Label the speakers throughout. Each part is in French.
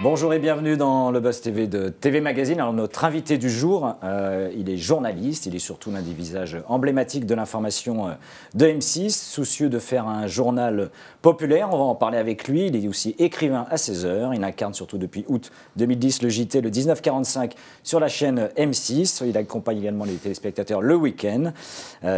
Speaker 1: Bonjour et bienvenue dans le Buzz TV de TV Magazine. Alors notre invité du jour, il est journaliste, il est surtout l'un des visages emblématiques de l'information de M6, soucieux de faire un journal populaire. On va en parler avec lui. Il est aussi écrivain à 16h. Il incarne surtout depuis août 2010 le JT, le 1945 sur la chaîne M6. Il accompagne également les téléspectateurs le week-end.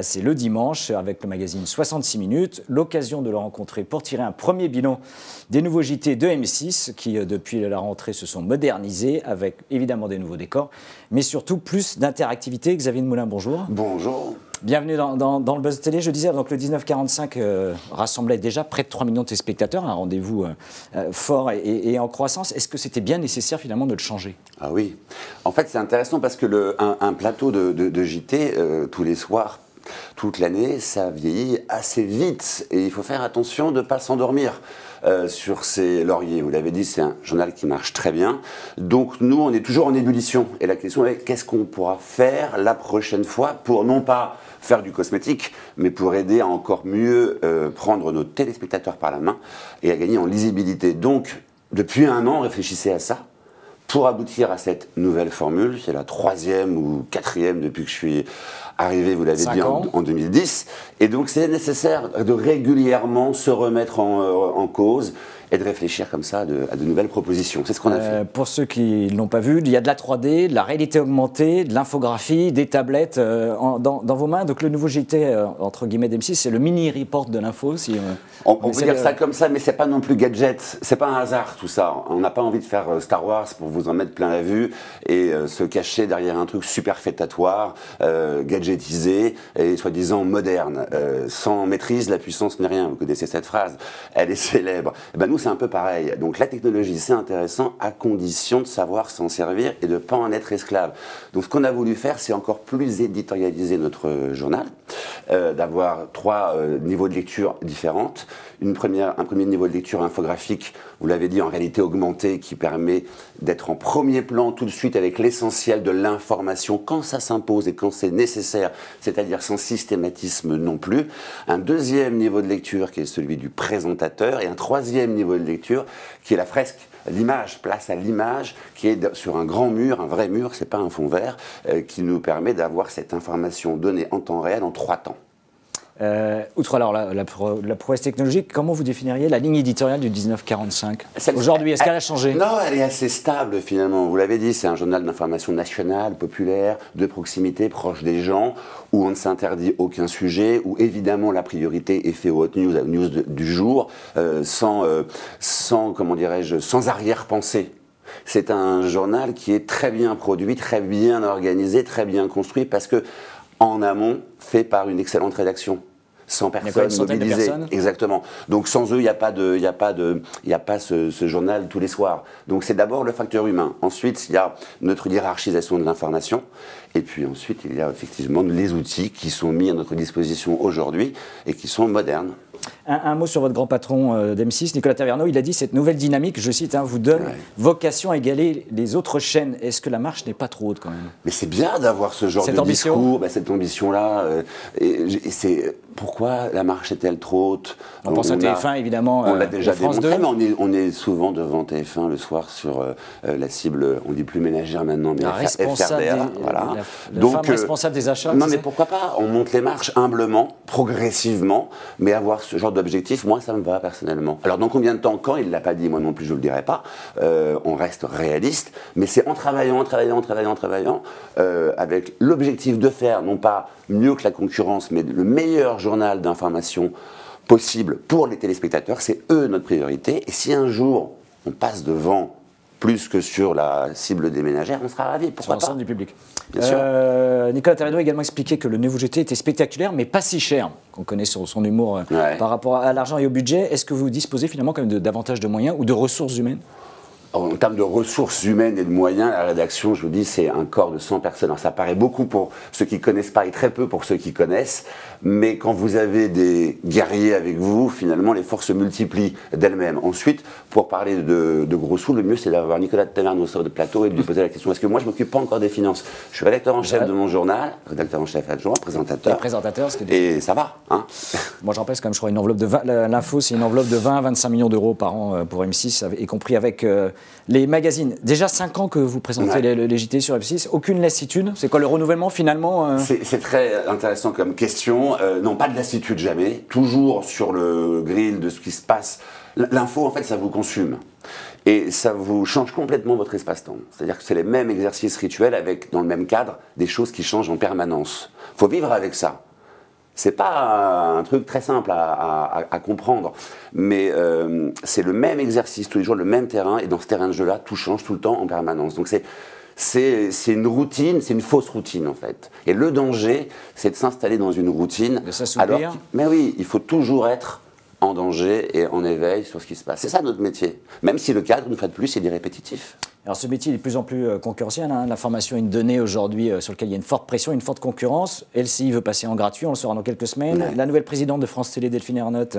Speaker 1: C'est le dimanche avec le magazine 66 minutes. L'occasion de le rencontrer pour tirer un premier bilan des nouveaux JT de M6 qui, depuis la rentrée, se sont modernisés avec évidemment des nouveaux décors, mais surtout plus d'interactivité. Xavier de Moulin, bonjour.
Speaker 2: Bonjour.
Speaker 1: Bienvenue dans le Buzz Télé. Je disais, donc le 1945 rassemblait déjà près de 3 millions de téléspectateurs, un rendez-vous fort et en croissance. Est-ce que c'était bien nécessaire finalement de le changer?
Speaker 2: Ah oui. En fait, c'est intéressant parce que un plateau de JT tous les soirs, toute l'année, ça vieillit assez vite et il faut faire attention de ne pas s'endormir sur ses lauriers. Vous l'avez dit, c'est un journal qui marche très bien. Donc nous, on est toujours en ébullition. Et la question est, qu'est-ce qu'on pourra faire la prochaine fois pour non pas faire du cosmétique, mais pour aider à encore mieux prendre nos téléspectateurs par la main et à gagner en lisibilité. Donc, depuis un an, réfléchissez à ça pour aboutir à cette nouvelle formule. C'est la 3e ou 4e depuis que je suis arrivé, vous l'avez dit, en 2010. Et donc, c'est nécessaire de régulièrement se remettre en cause et de réfléchir comme ça à de nouvelles propositions. C'est ce qu'on a fait.
Speaker 1: Pour ceux qui ne l'ont pas vu, il y a de la 3D, de la réalité augmentée, de l'infographie, des tablettes dans vos mains. Donc le nouveau JT, entre guillemets, d'M6, c'est le mini-report de l'info. Si,
Speaker 2: on peut dire ça comme ça, mais c'est pas non plus gadget. C'est pas un hasard tout ça. On n'a pas envie de faire Star Wars pour vous en mettre plein la vue et se cacher derrière un truc superfétatoire, gadgetisé et soi-disant moderne. Sans maîtrise, la puissance n'est rien. Vous connaissez cette phrase. Elle est célèbre. Et ben nous, c'est un peu pareil. Donc la technologie, c'est intéressant à condition de savoir s'en servir et de ne pas en être esclave. Donc ce qu'on a voulu faire, c'est encore plus éditorialiser notre journal, d'avoir 3 niveaux de lecture différentes. Un premier niveau de lecture infographique, vous l'avez dit, en réalité augmentée, qui permet d'être en premier plan tout de suite avec l'essentiel de l'information quand ça s'impose et quand c'est nécessaire, c'est-à-dire sans systématisme non plus. Un deuxième niveau de lecture qui est celui du présentateur et un troisième niveau de lecture qui est la fresque, l'image, place à l'image, qui est sur un grand mur, un vrai mur, c'est pas un fond vert, qui nous permet d'avoir cette information donnée en temps réel en 3 temps.
Speaker 1: Outre alors la prouesse technologique, comment vous définiriez la ligne éditoriale du 1945 aujourd'hui? Est-ce qu'elle a changé?
Speaker 2: Non, elle est assez stable finalement. Vous l'avez dit, c'est un journal d'information nationale, populaire, de proximité, proche des gens, où on ne s'interdit aucun sujet, où évidemment la priorité est faite aux hot news, aux news du jour, comment dirais-je, sans arrière-pensée. C'est un journal qui est très bien produit, très bien organisé, très bien construit, parce que en amont, fait par une excellente rédaction. 100 personnes mobilisées. Exactement. Donc sans eux, il n'y a pas ce journal tous les soirs. Donc c'est d'abord le facteur humain. Ensuite, il y a notre hiérarchisation de l'information. Et puis ensuite, il y a effectivement les outils qui sont mis à notre disposition aujourd'hui et qui sont modernes.
Speaker 1: Un mot sur votre grand patron d'M6, Nicolas Taverneau. Il a dit cette nouvelle dynamique, je cite, vous donne vocation à égaler les autres chaînes. Est-ce que la marche n'est pas trop haute quand même?
Speaker 2: Mais c'est bien d'avoir ce genre de discours, cette ambition-là. Pourquoi la marche est-elle trop haute?
Speaker 1: On pense à TF1 évidemment.
Speaker 2: On l'a déjà
Speaker 1: France
Speaker 2: démontré,
Speaker 1: 2.
Speaker 2: mais on est souvent devant TF1 le soir sur la cible, on dit plus ménagère maintenant, mais FRDA. Voilà.
Speaker 1: Femme responsable des achats.
Speaker 2: Non, mais pourquoi pas? On monte les marches humblement, progressivement, mais avoir ce genre d'objectif, moi, ça me va personnellement. Alors, dans combien de temps? Quand il ne l'a pas dit, moi non plus, je ne le dirai pas. On reste réaliste, mais c'est en travaillant, avec l'objectif de faire, non pas mieux que la concurrence, mais le meilleur journal d'information possible pour les téléspectateurs. C'est eux notre priorité. Et si un jour, on passe devant plus que sur la cible des ménagères, on sera ravis. Pourquoi pas?
Speaker 1: Sur l'ensemble du public.
Speaker 2: Bien sûr.
Speaker 1: Nicolas Taverneau a également expliqué que le nouveau JT était spectaculaire, mais pas si cher, qu'on connaît sur son humour par rapport à l'argent et au budget. Est-ce que vous disposez finalement quand même davantage de moyens ou de ressources humaines?
Speaker 2: En termes de ressources humaines et de moyens, la rédaction, je vous dis, c'est un corps de 100 personnes. Alors, ça paraît beaucoup pour ceux qui ne connaissent pas et très peu pour ceux qui connaissent. Mais quand vous avez des guerriers avec vous, finalement, les forces se multiplient d'elles-mêmes. Ensuite, pour parler de gros sous, le mieux, c'est d'avoir Nicolas Taverneau sur le plateau et de lui poser la question. Parce que moi, je ne m'occupe pas encore des finances. Je suis rédacteur en chef de mon journal, rédacteur en chef adjoint, présentateur. Et ça va. Hein.
Speaker 1: Moi, j'en rappelle quand même, je crois, une enveloppe de 20. L'info, c'est une enveloppe de 20 à 25 millions d'euros par an pour M6, y compris avec les magazines. Déjà 5 ans que vous présentez les JT sur M6, aucune lassitude? C'est quoi le renouvellement finalement
Speaker 2: C'est très intéressant comme question. Non, pas de lassitude jamais. Toujours sur le grill de ce qui se passe. L'info, en fait, ça vous consume. Et ça vous change complètement votre espace-temps. C'est-à-dire que c'est les mêmes exercices rituels avec, dans le même cadre, des choses qui changent en permanence. Il faut vivre avec ça. C'est pas un truc très simple à comprendre, mais c'est le même exercice tous les jours, le même terrain, et dans ce terrain de jeu-là, tout change tout le temps en permanence. Donc c'est une routine, c'est une fausse routine en fait. Et le danger, c'est de s'installer dans une routine.
Speaker 1: De s'assoupir.
Speaker 2: Mais oui, il faut toujours être en danger et en éveil sur ce qui se passe. C'est ça notre métier. Même si le cadre, une fois de plus, il est répétitif.
Speaker 1: Alors ce métier est de plus en plus concurrentiel. L'information est une donnée aujourd'hui sur laquelle il y a une forte pression, une forte concurrence. LCI veut passer en gratuit, on le saura dans quelques semaines. Ouais. La nouvelle présidente de France Télé, Delphine Ernotte,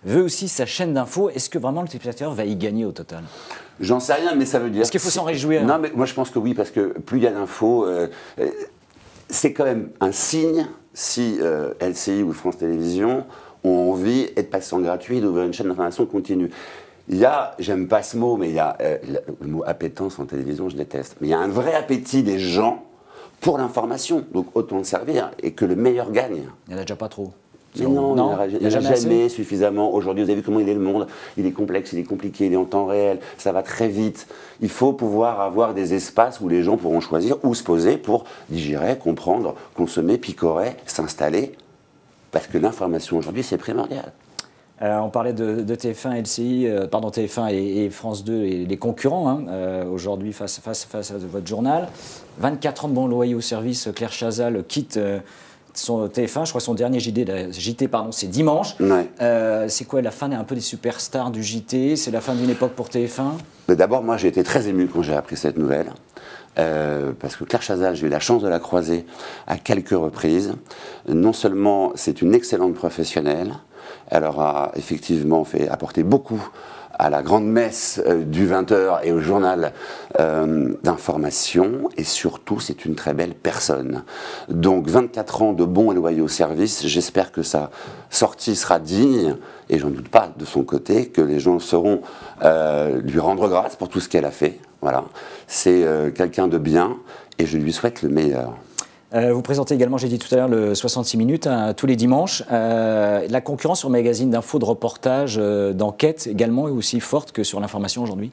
Speaker 1: veut aussi sa chaîne d'infos. Est-ce que vraiment le téléspectateur va y gagner au total?
Speaker 2: J'en sais rien, mais ça veut dire...
Speaker 1: Est-ce qu'il faut s'en réjouir?
Speaker 2: Non, mais moi je pense que oui, parce que plus il y a d'infos, c'est quand même un signe si LCI ou France Télévisions ont envie de passer en gratuit, d'ouvrir une chaîne d'information continue. Il y a, j'aime pas ce mot, mais il y a le mot appétence en télévision, je déteste. Mais il y a un vrai appétit des gens pour l'information, donc autant le servir et que le meilleur gagne.
Speaker 1: Il n'y en a déjà pas trop.
Speaker 2: Mais non, il n'y en a jamais suffisamment. Aujourd'hui, vous avez vu comment il est le monde. Il est complexe, il est compliqué, il est en temps réel, ça va très vite. Il faut pouvoir avoir des espaces où les gens pourront choisir où se poser pour digérer, comprendre, consommer, picorer, s'installer. Parce que l'information aujourd'hui, c'est primordial.
Speaker 1: On parlait de TF1, LCI, TF1 et France 2, et les concurrents aujourd'hui face à votre journal. 24 ans de bons loyers au service, Claire Chazal quitte son TF1, je crois que son dernier JT, c'est dimanche.
Speaker 2: Ouais.
Speaker 1: C'est quoi la fin un peu des superstars du JT? C'est la fin d'une époque pour TF1?
Speaker 2: D'abord, moi j'ai été très ému quand j'ai appris cette nouvelle. Parce que Claire Chazal, j'ai eu la chance de la croiser à quelques reprises. Non seulement c'est une excellente professionnelle, elle aura effectivement apporté beaucoup à la grande messe du 20h et au journal d'information, et surtout c'est une très belle personne. Donc 24 ans de bons et loyaux services, j'espère que sa sortie sera digne, et j'en doute pas de son côté, que les gens sauront lui rendre grâce pour tout ce qu'elle a fait. Voilà. C'est quelqu'un de bien, et je lui souhaite le meilleur.
Speaker 1: Vous présentez également, j'ai dit tout à l'heure, le 66 minutes tous les dimanches. La concurrence sur le magazine d'infos, de reportages, d'enquêtes également est aussi forte que sur l'information aujourd'hui?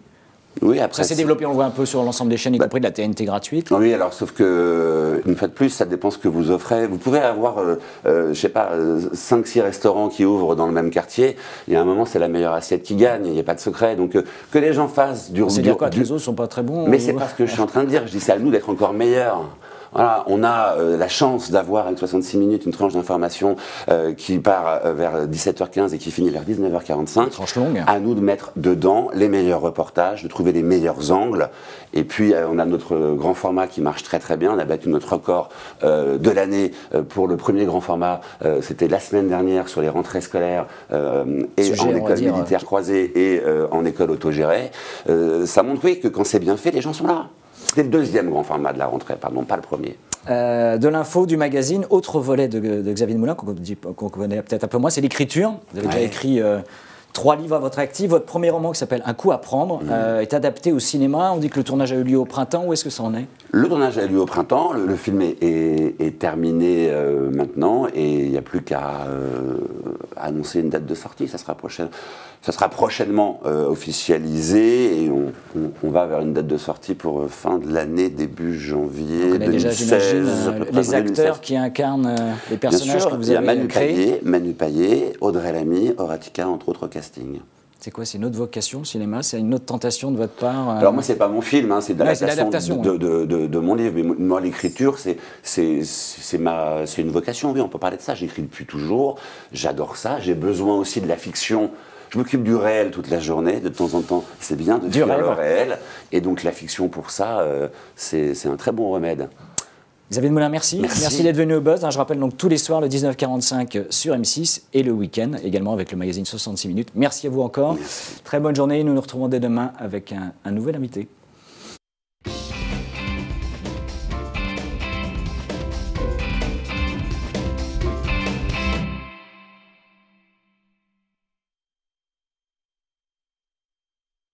Speaker 2: Oui, après.
Speaker 1: Ça s'est développé, on le voit un peu sur l'ensemble des chaînes, y compris de la TNT gratuite.
Speaker 2: Oui, alors sauf que, une fois de plus, ça dépend ce que vous offrez. Vous pouvez avoir, je sais pas, 5-6 restaurants qui ouvrent dans le même quartier. Il y a un moment, c'est la meilleure assiette qui gagne. Il n'y a pas de secret. Donc, que les gens fassent du.
Speaker 1: C'est dire quoi, que les autres sont pas très bons?
Speaker 2: Mais c'est pas ce que je suis en train de dire. Je dis c'est à nous d'être encore meilleurs. Voilà, on a la chance d'avoir avec 66 minutes une tranche d'information qui part vers 17h15 et qui finit vers 19h45.
Speaker 1: Une tranche longue.
Speaker 2: À nous de mettre dedans les meilleurs reportages, de trouver les meilleurs angles. Et puis on a notre grand format qui marche très très bien. On a battu notre record de l'année pour le premier grand format. C'était la semaine dernière sur les rentrées scolaires et en école militaire croisée et en école autogérée. Ça montre oui que quand c'est bien fait, les gens sont là. C'était le deuxième grand format de la rentrée, pardon, pas le premier.
Speaker 1: De l'info, du magazine, autre volet de Xavier Demoulin qu'on connaît peut-être un peu moins, c'est l'écriture. Vous avez déjà écrit 3 livres à votre actif. Votre premier roman qui s'appelle Un coup à prendre est adapté au cinéma. On dit que le tournage a eu lieu au printemps. Où est-ce que ça en est?
Speaker 2: Le tournage a eu lieu au printemps. Le film est terminé maintenant et il n'y a plus qu'à annoncer une date de sortie. Ça sera prochainement officialisé et on va vers une date de sortie pour fin de l'année, début janvier 2016. On connaît déjà, j'imagine,
Speaker 1: les acteurs qui incarnent les personnages que vous avez créés.
Speaker 2: Manu Payet, Audrey Lamy, Horatica, entre autres castings.
Speaker 1: C'est quoi? C'est une autre vocation, le cinéma? C'est une autre tentation de votre part?
Speaker 2: Alors moi, c'est pas mon film, hein, c'est l'adaptation de mon livre. Mais moi, l'écriture, c'est une vocation, oui, on peut parler de ça. J'écris depuis toujours, j'adore ça. J'ai besoin aussi de la fiction. Je m'occupe du réel toute la journée. De temps en temps, c'est bien de faire le réel. Et donc la fiction, pour ça, c'est un très bon remède.
Speaker 1: Xavier Demoulin, merci. Merci d'être venu au Buzz. Je rappelle donc tous les soirs le 19h45 sur M6 et le week-end également avec le magazine 66 minutes. Merci à vous encore. Merci. Très bonne journée. Nous nous retrouvons dès demain avec un nouvel invité.